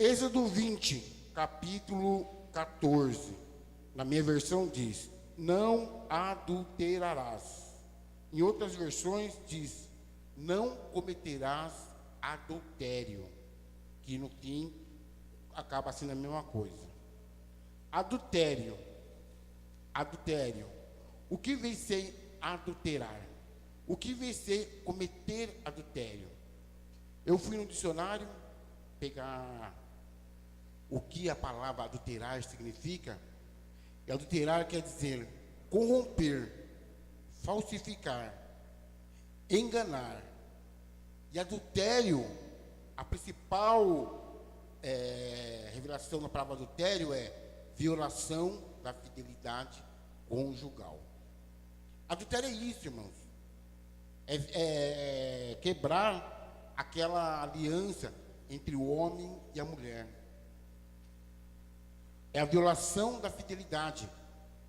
Êxodo 20, capítulo 14. Na minha versão diz: não adulterarás. Em outras versões diz: não cometerás adultério, que no fim acaba sendo a mesma coisa. Adultério. O que vem ser adulterar? O que vem ser cometer adultério? Eu fui no dicionário pegar o que a palavra adulterar significa. E adulterar quer dizer corromper, falsificar, enganar. E adultério, a principal revelação da palavra adultério é violação da fidelidade conjugal. Adultério é isso, irmãos. É quebrar aquela aliança entre o homem e a mulher. É a violação da fidelidade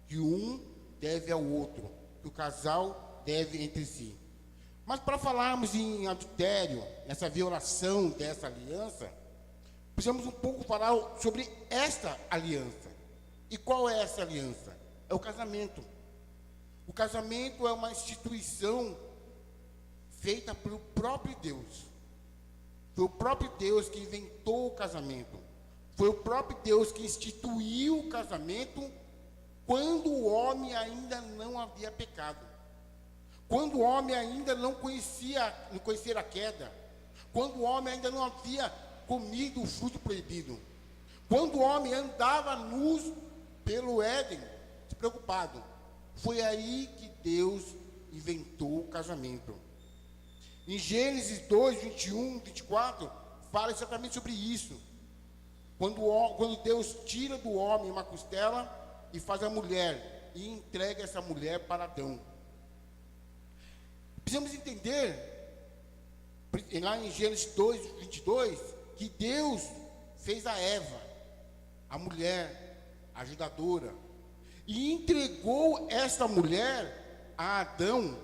que um deve ao outro, que o casal deve entre si. Mas para falarmos em adultério, nessa violação dessa aliança, precisamos um pouco falar sobre esta aliança. E qual é essa aliança? É o casamento. O casamento é uma instituição feita pelo próprio Deus. Foi o próprio Deus que inventou o casamento. Foi o próprio Deus que instituiu o casamento quando o homem ainda não havia pecado. Quando o homem ainda não conhecia a queda. Quando o homem ainda não havia comido o fruto proibido. Quando o homem andava nu pelo Éden, despreocupado. Foi aí que Deus inventou o casamento. Em Gênesis 2, 21, 24, fala exatamente sobre isso. Quando Deus tira do homem uma costela e faz a mulher, e entrega essa mulher para Adão. Precisamos entender, lá em Gênesis 2, 22, que Deus fez a Eva, a mulher, a ajudadora, e entregou essa mulher a Adão,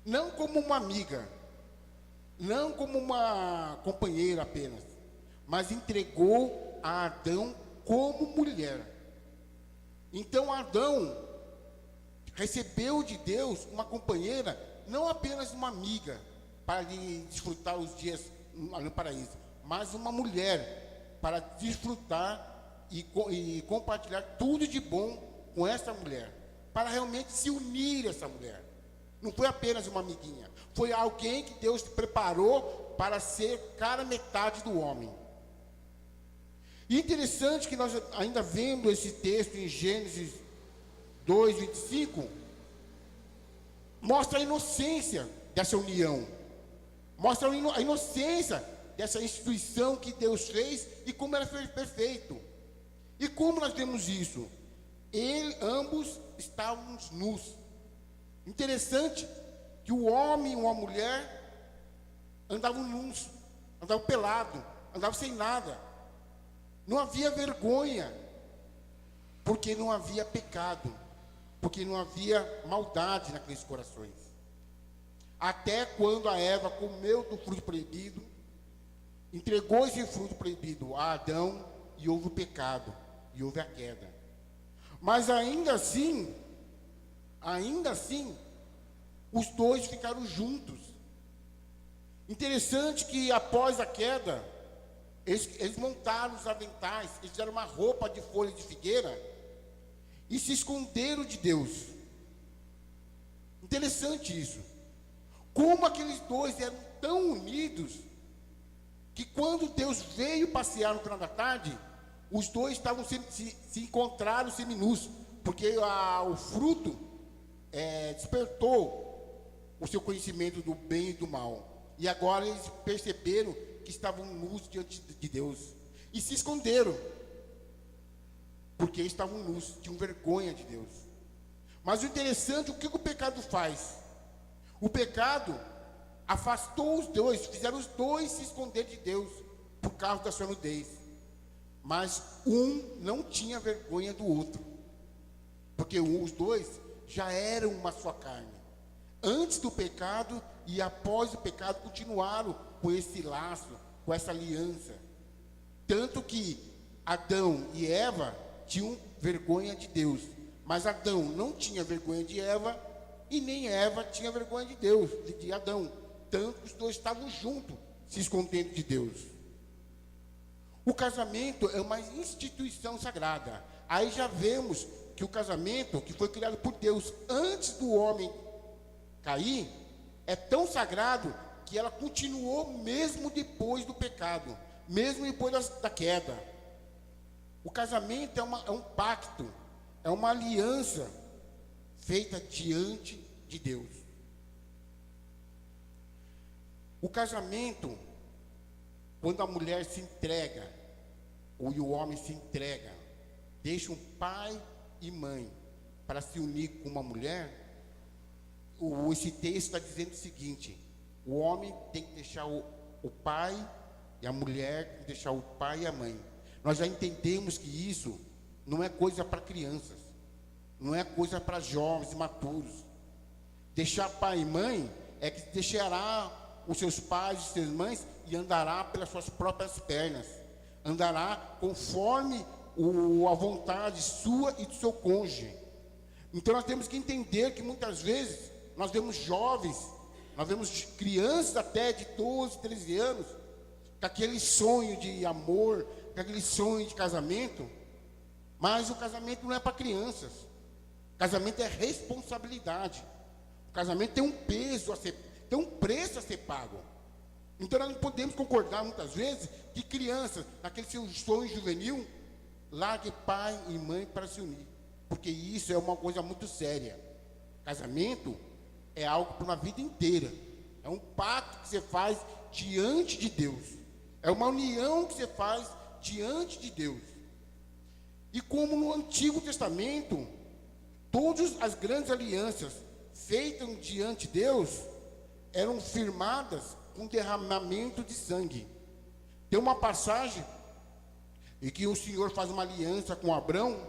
não como uma amiga, não como uma companheira apenas, mas entregou a Adão como mulher. Então Adão recebeu de Deus uma companheira, não apenas uma amiga, para lhe desfrutar os dias no paraíso, mas uma mulher, para desfrutar e compartilhar tudo de bom com essa mulher, para realmente se unir a essa mulher. Não foi apenas uma amiguinha, foi alguém que Deus preparou para ser cara metade do homem. E interessante que nós ainda vendo esse texto em Gênesis 2, 25, mostra a inocência dessa união, mostra a inocência dessa instituição que Deus fez e como ela foi perfeito. E como nós vemos isso? Ambos estavam nus. Interessante que o homem e a mulher andavam nus, andavam pelado, andavam sem nada. Não havia vergonha, porque não havia pecado, porque não havia maldade naqueles corações. Até quando a Eva comeu do fruto proibido, entregou esse fruto proibido a Adão, e houve o pecado, e houve a queda. Mas ainda assim, os dois ficaram juntos. Interessante que após a queda, eles montaram os aventais, eles fizeram uma roupa de folha de figueira e se esconderam de Deus. Interessante isso. Como aqueles dois eram tão unidos que quando Deus veio passear no final da tarde, os dois estavam se encontraram seminus, porque o fruto despertou o seu conhecimento do bem e do mal. E agora eles perceberam que estavam nus diante de Deus e se esconderam, porque estavam nus, tinham vergonha de Deus. Mas o interessante, o que o pecado faz? O pecado afastou os dois, fizeram os dois se esconder de Deus por causa da sua nudez. Mas um não tinha vergonha do outro, porque os dois já eram uma só carne. Antes do pecado e após o pecado continuaram com esse laço, com essa aliança. Tanto que Adão e Eva tinham vergonha de Deus. Mas Adão não tinha vergonha de Eva e nem Eva tinha vergonha de Deus, de Adão. Tanto que os dois estavam juntos, se escondendo de Deus. O casamento é uma instituição sagrada. Aí já vemos que o casamento, que foi criado por Deus antes do homem cair, é tão sagrado que ela continuou mesmo depois do pecado, mesmo depois da queda. O casamento é um pacto, é uma aliança feita diante de Deus. O casamento, quando a mulher se entrega, ou o homem se entrega, deixa um pai e mãe para se unir com uma mulher, esse texto está dizendo o seguinte: o homem tem que deixar o pai e a mulher tem que deixar o pai e a mãe. Nós já entendemos que isso não é coisa para crianças, não é coisa para jovens imaturos. Deixar pai e mãe é que deixará os seus pais e suas mães e andará pelas suas próprias pernas, andará conforme a vontade sua e do seu cônjuge. Então nós temos que entender que muitas vezes nós vemos jovens, nós vemos crianças até de 12, 13 anos, com aquele sonho de amor, com aquele sonho de casamento, mas o casamento não é para crianças. O casamento é responsabilidade. O casamento tem um peso a ser, tem um preço a ser pago. Então nós não podemos concordar muitas vezes que crianças, naquele seu sonho juvenil, largue pai e mãe para se unir, porque isso é uma coisa muito séria. Casamento é algo para uma vida inteira, é um pacto que você faz diante de Deus, é uma união que você faz diante de Deus. E como no Antigo Testamento, todas as grandes alianças feitas diante de Deus eram firmadas com derramamento de sangue. Tem uma passagem em que o Senhor faz uma aliança com Abrão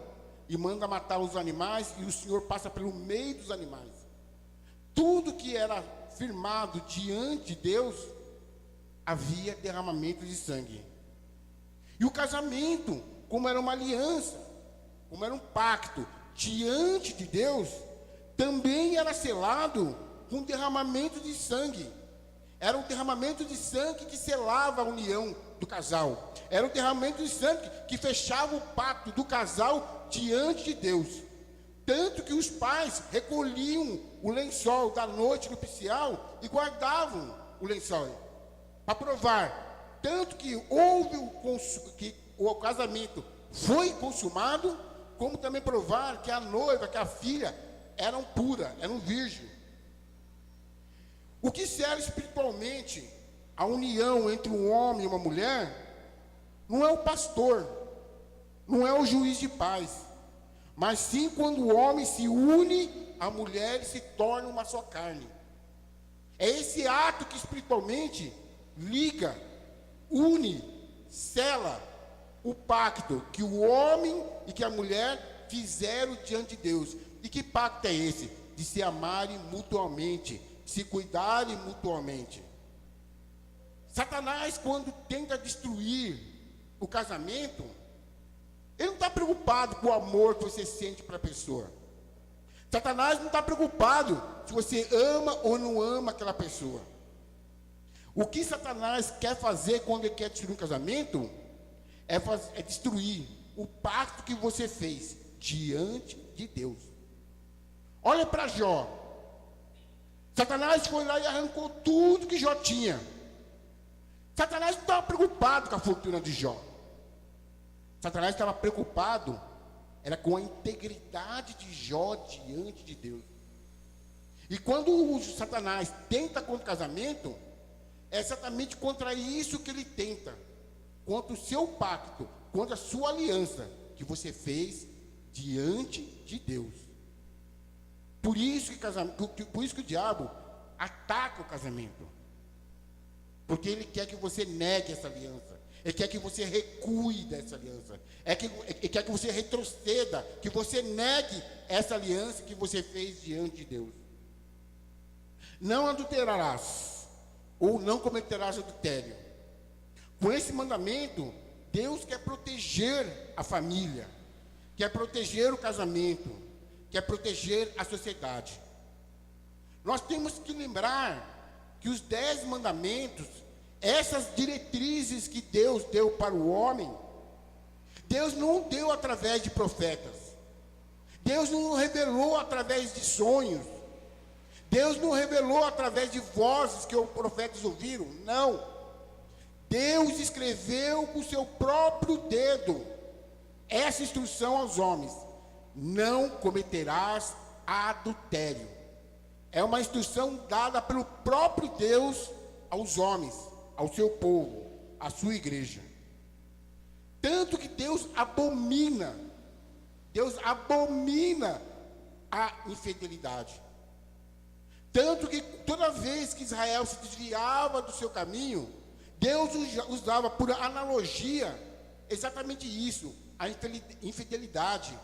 e manda matar os animais, e o Senhor passa pelo meio dos animais. Tudo que era firmado diante de Deus, havia derramamento de sangue. E o casamento, como era uma aliança, como era um pacto diante de Deus, também era selado com derramamento de sangue. Era um derramamento de sangue que selava a união do casal. Era um derramamento de sangue que fechava o pacto do casal diante de Deus. Tanto que os pais recolhiam o lençol da noite nupcial e guardavam o lençol para provar. Tanto que houve que o casamento foi consumado, como também provar que a noiva, que a filha eram puras, eram virgens. O que serve espiritualmente a união entre um homem e uma mulher não é o pastor, não é o juiz de paz, mas sim quando o homem se une à mulher e se torna uma só carne. É esse ato que espiritualmente liga, une, sela o pacto que o homem e que a mulher fizeram diante de Deus. E que pacto é esse? De se amarem mutuamente, se cuidarem mutuamente. Satanás, quando tenta destruir o casamento, ele não está preocupado com o amor que você sente para a pessoa. Satanás não está preocupado se você ama ou não ama aquela pessoa. O que Satanás quer fazer quando ele quer destruir um casamento é destruir o pacto que você fez diante de Deus. Olha para Jó. Satanás foi lá e arrancou tudo que Jó tinha. Satanás não estava preocupado com a fortuna de Jó. Satanás estava preocupado era com a integridade de Jó diante de Deus. E quando o Satanás tenta contra o casamento, é exatamente contra isso que ele tenta. Contra o seu pacto, contra a sua aliança que você fez diante de Deus. Por isso que o diabo ataca o casamento. Porque ele quer que você negue essa aliança. Ele quer que você recue dessa aliança. Ele quer que você retroceda, que você negue essa aliança que você fez diante de Deus. Não adulterarás, ou não cometerás adultério. Com esse mandamento, Deus quer proteger a família, quer proteger o casamento, quer proteger a sociedade. Nós temos que lembrar que os 10 mandamentos, essas diretrizes que Deus deu para o homem, Deus não deu através de profetas. Deus não revelou através de sonhos. Deus não revelou através de vozes que os profetas ouviram. Não. Deus escreveu com o seu próprio dedo essa instrução aos homens: não cometerás adultério. É uma instrução dada pelo próprio Deus aos homens, ao seu povo, à sua igreja. Tanto que Deus abomina a infidelidade. Tanto que toda vez que Israel se desviava do seu caminho, Deus usava por analogia exatamente isso, a infidelidade.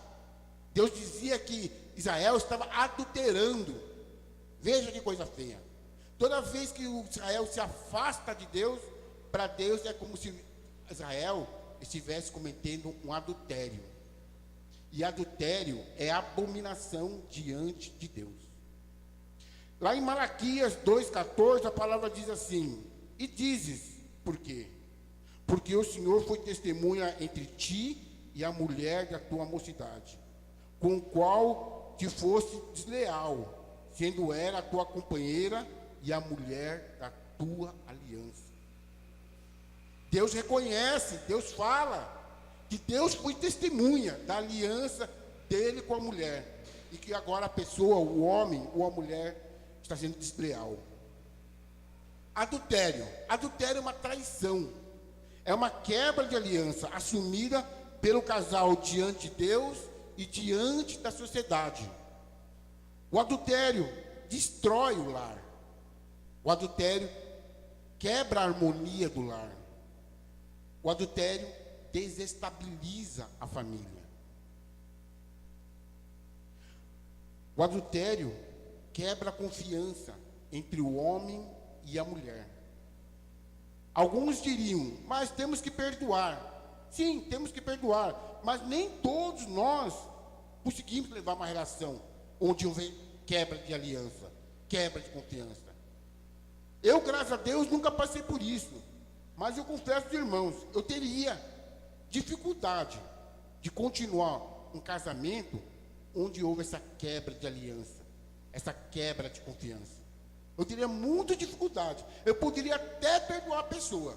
Deus dizia que Israel estava adulterando. Veja que coisa feia. Toda vez que o Israel se afasta de Deus, para Deus é como se Israel estivesse cometendo um adultério. E adultério é abominação diante de Deus. Lá em Malaquias 2,14, a palavra diz assim: e dizes, por quê? Porque o Senhor foi testemunha entre ti e a mulher da tua mocidade, com o qual te fosse desleal, sendo ela a tua companheira e a mulher da tua aliança. Deus reconhece, Deus fala que Deus foi testemunha da aliança dele com a mulher, e que agora a pessoa, o homem ou a mulher, está sendo desleal. Adultério é uma traição, é uma quebra de aliança assumida pelo casal diante de Deus e diante da sociedade. O adultério destrói o lar. O adultério quebra a harmonia do lar. O adultério desestabiliza a família. O adultério quebra a confiança entre o homem e a mulher. Alguns diriam: mas temos que perdoar. Sim, temos que perdoar, mas nem todos nós conseguimos levar uma relação onde houve quebra de aliança, quebra de confiança. Eu, graças a Deus, nunca passei por isso, mas eu confesso, irmãos, eu teria dificuldade de continuar um casamento onde houve essa quebra de aliança, essa quebra de confiança. Eu teria muita dificuldade. Eu poderia até perdoar a pessoa,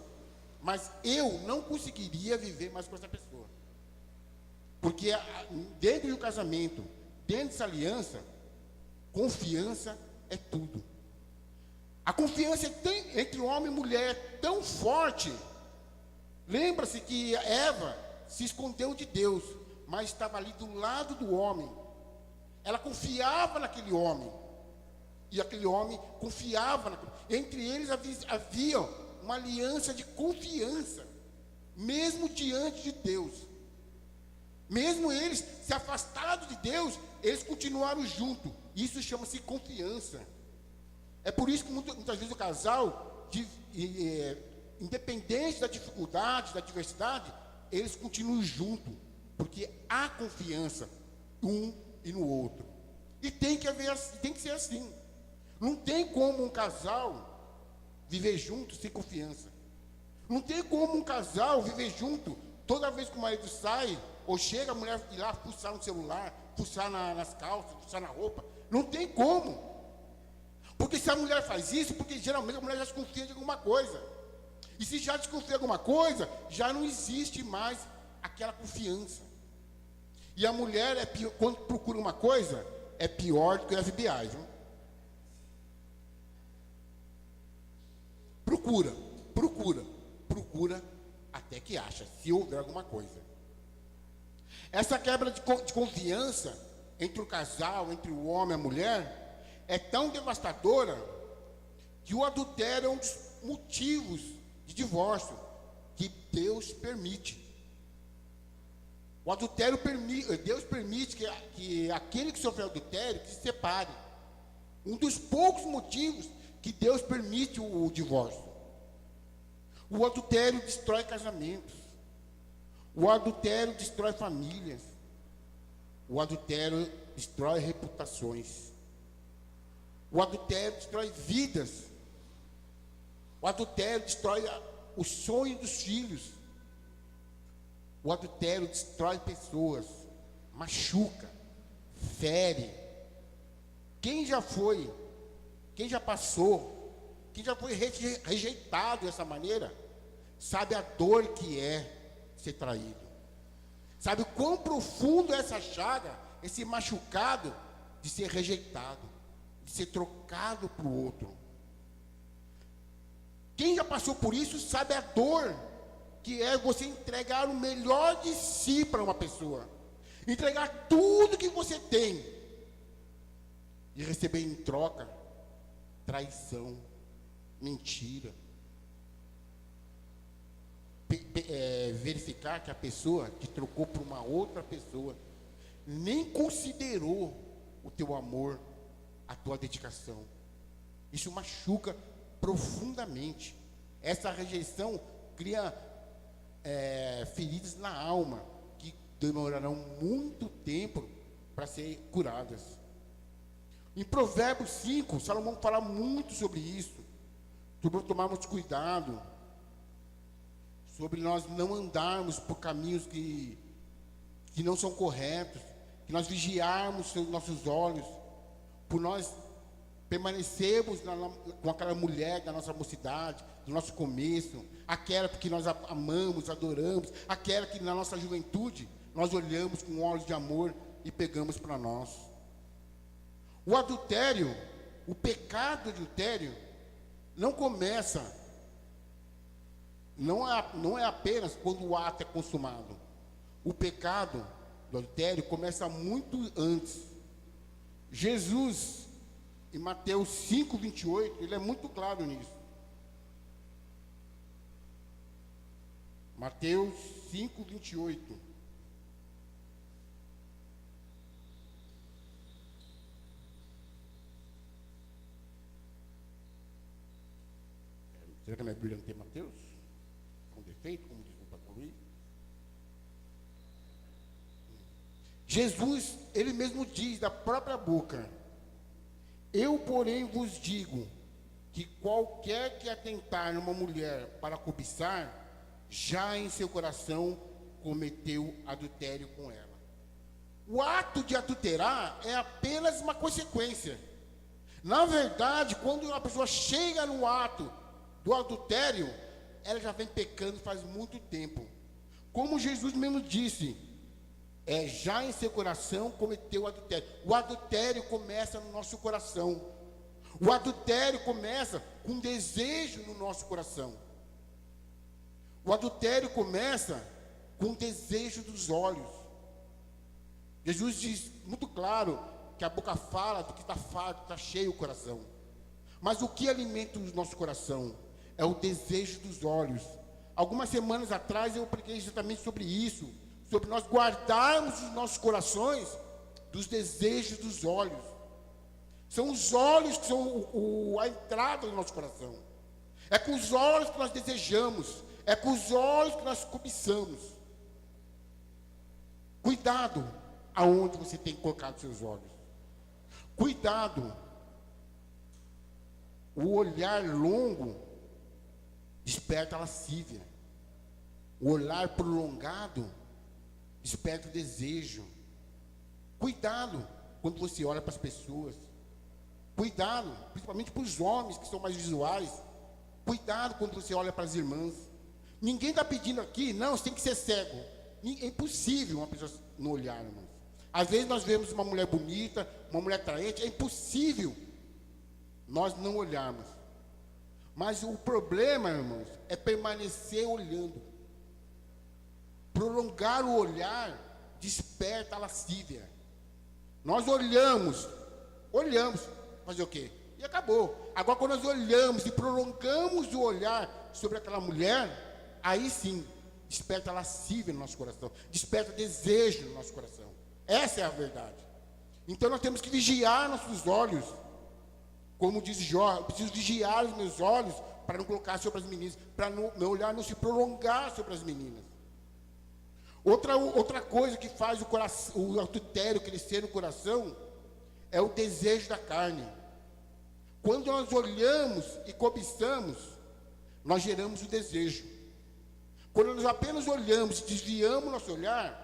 mas eu não conseguiria viver mais com essa pessoa. Porque dentro do casamento, dentro dessa aliança, confiança é tudo. A confiança entre homem e mulher é tão forte. Lembra-se que Eva se escondeu de Deus, mas estava ali do lado do homem. Ela confiava naquele homem, e aquele homem confiava entre eles havia uma aliança de confiança, mesmo diante de Deus. Mesmo eles se afastados de Deus, eles continuaram juntos. Isso chama-se confiança. É por isso que muitas vezes o casal, independente da dificuldade, da adversidade, eles continuam juntos, porque há confiança um e no outro. E tem que ser assim. Não tem como um casal viver junto sem confiança. Não tem como um casal viver junto toda vez que o marido sai ou chega, a mulher ir lá fuçar no celular, fuçar nas calças, fuçar na roupa. Não tem como. Porque se a mulher faz isso, porque geralmente a mulher já desconfia de alguma coisa. E se já desconfia de alguma coisa, já não existe mais aquela confiança. E a mulher, quando procura uma coisa, é pior do que o FBI, viu? Procura até que acha, se houver alguma coisa. Essa quebra de confiança entre o casal, entre o homem e a mulher, é tão devastadora que o adultério é um dos motivos de divórcio que Deus permite. O adultério Deus permite que aquele que sofreu adultério que se separe. Um dos poucos motivos que Deus permite o divórcio. O adultério destrói casamentos. O adultério destrói famílias. O adultério destrói reputações. O adultério destrói vidas. O adultério destrói o sonho dos filhos. O adultério destrói pessoas, machuca, fere. Quem já foi, quem já passou, quem já foi rejeitado dessa maneira, sabe a dor que é ser traído. Sabe o quão profundo é essa chaga, esse machucado de ser rejeitado, de ser trocado para o outro. Quem já passou por isso sabe a dor que é você entregar o melhor de si para uma pessoa. Entregar tudo que você tem e receber em troca traição, mentira. Verificar que a pessoa te trocou por uma outra pessoa nem considerou o teu amor, a tua dedicação. Isso machuca profundamente. Essa rejeição cria feridas na alma que demorarão muito tempo para serem curadas. Em Provérbios 5, Salomão fala muito sobre isso, sobre tomarmos cuidado, sobre nós não andarmos por caminhos que não são corretos, que nós vigiarmos os nossos olhos, por nós permanecermos com aquela mulher da nossa mocidade, do nosso começo, aquela que nós amamos, adoramos, aquela que na nossa juventude nós olhamos com olhos de amor e pegamos para nós. O adultério, o pecado do adultério, não começa, não é apenas quando o ato é consumado. O pecado do adultério começa muito antes. Jesus, em Mateus 5, 28, ele é muito claro nisso. Mateus 5, 28. Será que a minha Bíblia não tem Mateus? Com defeito, como diz o pastor Luiz? Jesus, ele mesmo diz da própria boca: eu, porém, vos digo que qualquer que atentar numa mulher para cobiçar, já em seu coração cometeu adultério com ela. O ato de adulterar é apenas uma consequência. Na verdade, quando a pessoa chega no ato do adultério, ela já vem pecando faz muito tempo. Como Jesus mesmo disse, já em seu coração cometeu adultério. O adultério começa no nosso coração. O adultério começa com desejo no nosso coração. O adultério começa com desejo dos olhos. Jesus diz muito claro que a boca fala do que está farto, está cheio o coração. Mas o que alimenta o nosso coração é o desejo dos olhos. Algumas semanas atrás eu preguei exatamente sobre isso, sobre nós guardarmos os nossos corações dos desejos dos olhos. São os olhos que são a entrada do nosso coração. É com os olhos que nós desejamos, é com os olhos que nós cobiçamos. Cuidado aonde você tem colocado seus olhos. Cuidado. O olhar longo desperta a lascívia. O olhar prolongado desperta o desejo. Cuidado quando você olha para as pessoas. Cuidado, principalmente para os homens que são mais visuais. Cuidado quando você olha para as irmãs. Ninguém está pedindo aqui, não, você tem que ser cego. É impossível uma pessoa não olhar, irmãos. Às vezes nós vemos uma mulher bonita, uma mulher atraente, é impossível nós não olharmos. Mas o problema, irmãos, é permanecer olhando. Prolongar o olhar desperta a lascívia. Nós olhamos, fazer o quê? E acabou. Agora, quando nós olhamos e prolongamos o olhar sobre aquela mulher, aí sim, desperta a lascívia no nosso coração, desperta desejo no nosso coração. Essa é a verdade. Então nós temos que vigiar nossos olhos. Como diz Jó, eu preciso vigiar os meus olhos para não colocar sobre as meninas, para meu olhar não se prolongar sobre as meninas. Outra coisa que faz o adultério crescer no coração é o desejo da carne. Quando nós olhamos e cobiçamos, nós geramos o desejo. Quando nós apenas olhamos e desviamos nosso olhar,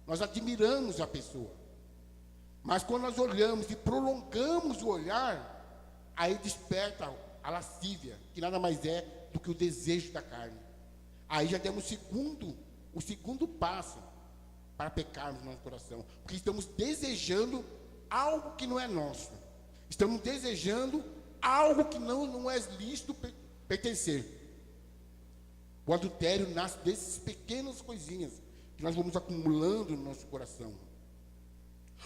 nós admiramos a pessoa. Mas quando nós olhamos e prolongamos o olhar, aí desperta a lascívia, que nada mais é do que o desejo da carne. Aí já demos o segundo passo para pecarmos no nosso coração, porque estamos desejando algo que não é nosso. Estamos desejando algo que não é lícito pertencer. O adultério nasce dessas pequenas coisinhas que nós vamos acumulando no nosso coração.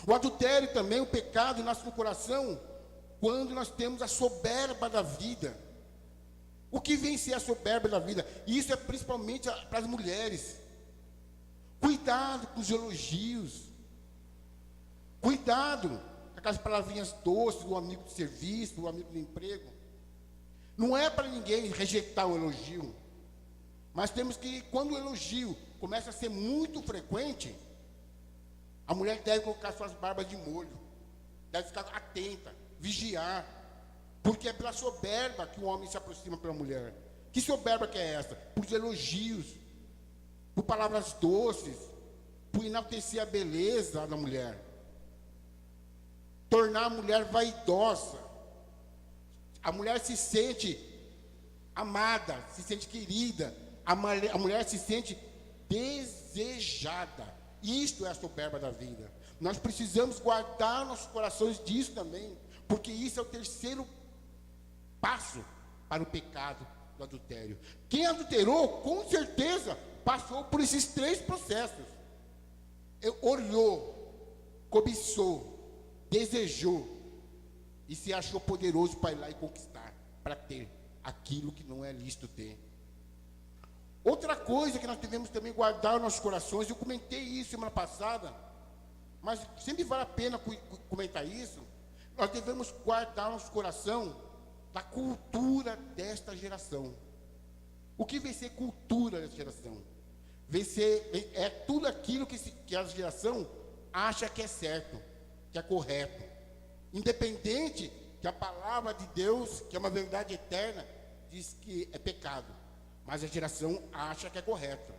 O adultério também, o pecado, nasce no coração quando nós temos a soberba da vida. O que vem ser a soberba da vida? E isso é principalmente para as mulheres. Cuidado com os elogios. Cuidado com aquelas palavrinhas doces do amigo de serviço, do amigo do emprego. Não é para ninguém rejeitar o elogio. Mas temos que, quando o elogio começa a ser muito frequente, a mulher deve colocar suas barbas de molho, deve ficar atenta, vigiar, porque é pela soberba que o homem se aproxima pela mulher. Que soberba que é essa? Por elogios, por palavras doces, por enaltecer a beleza da mulher, tornar a mulher vaidosa. A mulher se sente amada, se sente querida, a mulher se sente desejada. Isto é a soberba da vida. Nós precisamos guardar nossos corações disso também, porque isso é o terceiro passo para o pecado do adultério. Quem adulterou, com certeza, passou por esses três processos. Olhou, cobiçou, desejou e se achou poderoso para ir lá e conquistar, para ter aquilo que não é lícito ter. Outra coisa que nós devemos também guardar nos nossos corações, eu comentei isso semana passada, mas sempre vale a pena comentar isso. Nós devemos guardar nosso coração da cultura desta geração. O que vem ser cultura desta geração? É tudo aquilo que a geração acha que é certo, que é correto. Independente que a palavra de Deus, que é uma verdade eterna, diz que é pecado. Mas a geração acha que é correto.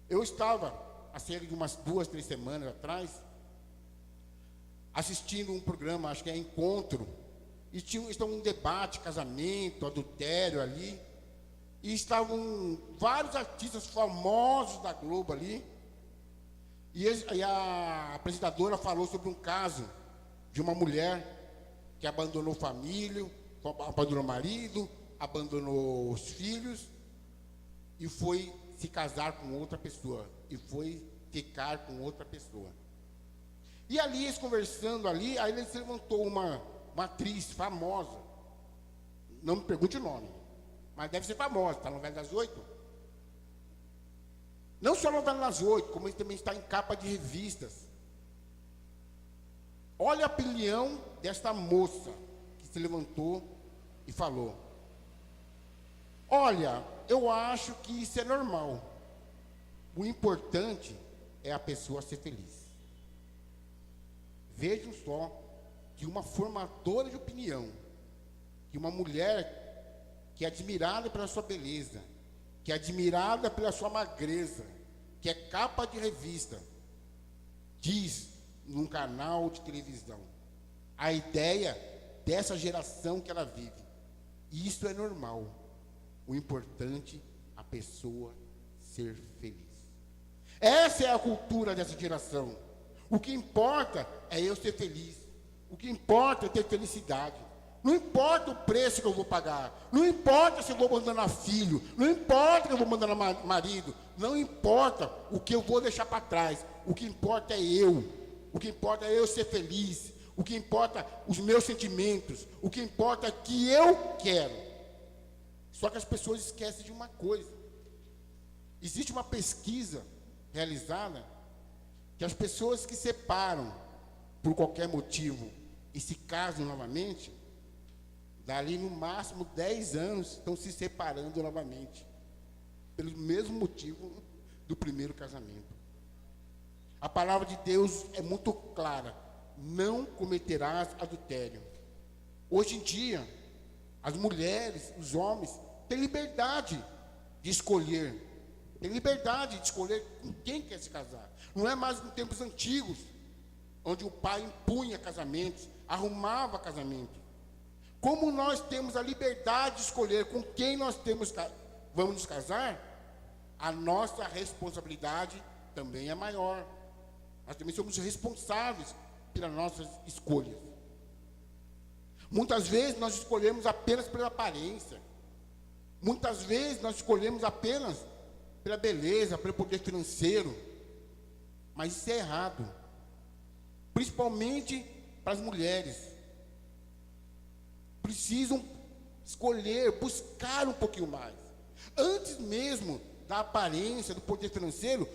Eu estava, há cerca de umas 2, 3 semanas atrás, assistindo um programa, acho que é Encontro, e estava um debate, casamento, adultério ali, e estavam vários artistas famosos da Globo ali, e a apresentadora falou sobre um caso de uma mulher que abandonou família, abandonou o marido, abandonou os filhos, e foi se casar com outra pessoa, e foi ficar com outra pessoa. E ali, eles conversando ali, aí ele se levantou uma atriz famosa, não me pergunte o nome, mas deve ser famosa, está na novela das 8. Não só na novela das 8, como ele também está em capa de revistas. Olha a opinião desta moça que se levantou e falou: olha, eu acho que isso é normal. O importante é a pessoa ser feliz. Vejam só que uma formadora de opinião, que uma mulher que é admirada pela sua beleza, que é admirada pela sua magreza, que é capa de revista, diz num canal de televisão a ideia dessa geração que ela vive. E isso é normal. O importante é a pessoa ser feliz. Essa é a cultura dessa geração. O que importa é eu ser feliz. O que importa é ter felicidade. Não importa o preço que eu vou pagar. Não importa se eu vou abandonar filho. Não importa que eu vou abandonar marido. Não importa o que eu vou deixar para trás. O que importa é eu. O que importa é eu ser feliz. O que importa é os meus sentimentos. O que importa é o que eu quero. Só que as pessoas esquecem de uma coisa. Existe uma pesquisa realizada que as pessoas que separam por qualquer motivo e se casam novamente, dali no máximo 10 anos estão se separando novamente. Pelo mesmo motivo do primeiro casamento. A palavra de Deus é muito clara: não cometerás adultério. Hoje em dia, as mulheres, os homens, têm liberdade de escolher. Tem liberdade de escolher com quem quer se casar. Não é mais como tempos antigos, onde o pai impunha casamentos, arrumava casamento. Como nós temos a liberdade de escolher com quem nós vamos nos casar, a nossa responsabilidade também é maior. Nós também somos responsáveis pelas nossas escolhas. Muitas vezes nós escolhemos apenas pela aparência. Muitas vezes nós escolhemos apenas pela beleza, pelo poder financeiro. Mas isso é errado. Principalmente para as mulheres. Precisam escolher, buscar um pouquinho mais. Antes mesmo da aparência, do poder financeiro,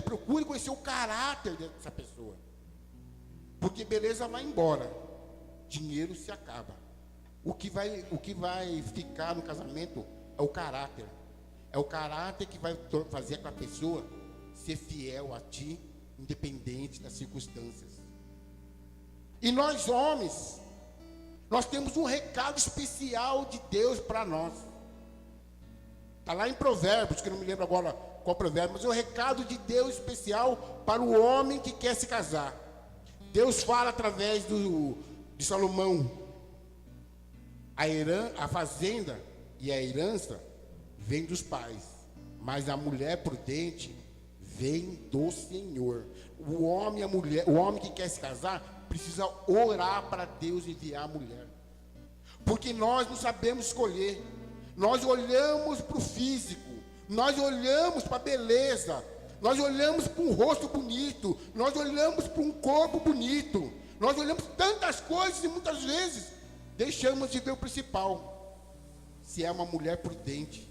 procure conhecer o caráter dessa pessoa. Porque beleza vai embora, dinheiro se acaba. O que vai ficar no casamento é o caráter. É o caráter que vai fazer aquela pessoa ser fiel a ti, independente das circunstâncias. E nós homens, nós temos um recado especial de Deus para nós. Está lá em Provérbios, que eu não me lembro agora qual provérbio, mas é um recado de Deus especial para o homem que quer se casar. Deus fala através de Salomão: a fazenda e a herança vem dos pais, mas a mulher prudente vem do Senhor. O homem que quer se casar precisa orar para Deus enviar a mulher, porque nós não sabemos escolher. Nós olhamos para o físico, nós olhamos para a beleza, nós olhamos para um rosto bonito, nós olhamos para um corpo bonito, nós olhamos tantas coisas e muitas vezes deixamos de ver o principal. Se é uma mulher prudente,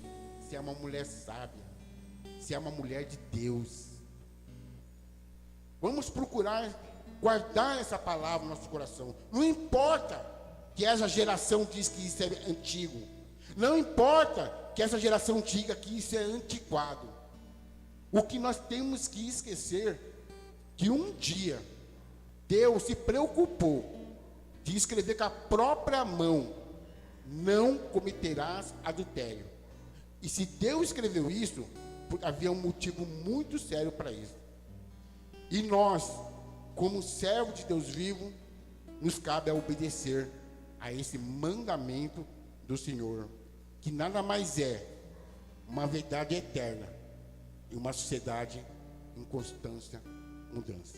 se é uma mulher sábia, se é uma mulher de Deus. Vamos procurar guardar essa palavra no nosso coração. Não importa que essa geração diz que isso é antigo. Não importa que essa geração diga que isso é antiquado. O que nós temos que esquecer, que um dia Deus se preocupou de escrever com a própria mão: não cometerás adultério. E se Deus escreveu isso, havia um motivo muito sério para isso. E nós, como servos de Deus vivo, nos cabe a obedecer a esse mandamento do Senhor, que nada mais é uma verdade eterna e uma sociedade em constância mudança.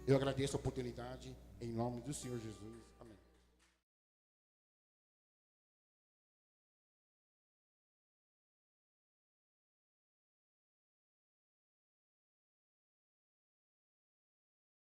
Eu agradeço a oportunidade, em nome do Senhor Jesus.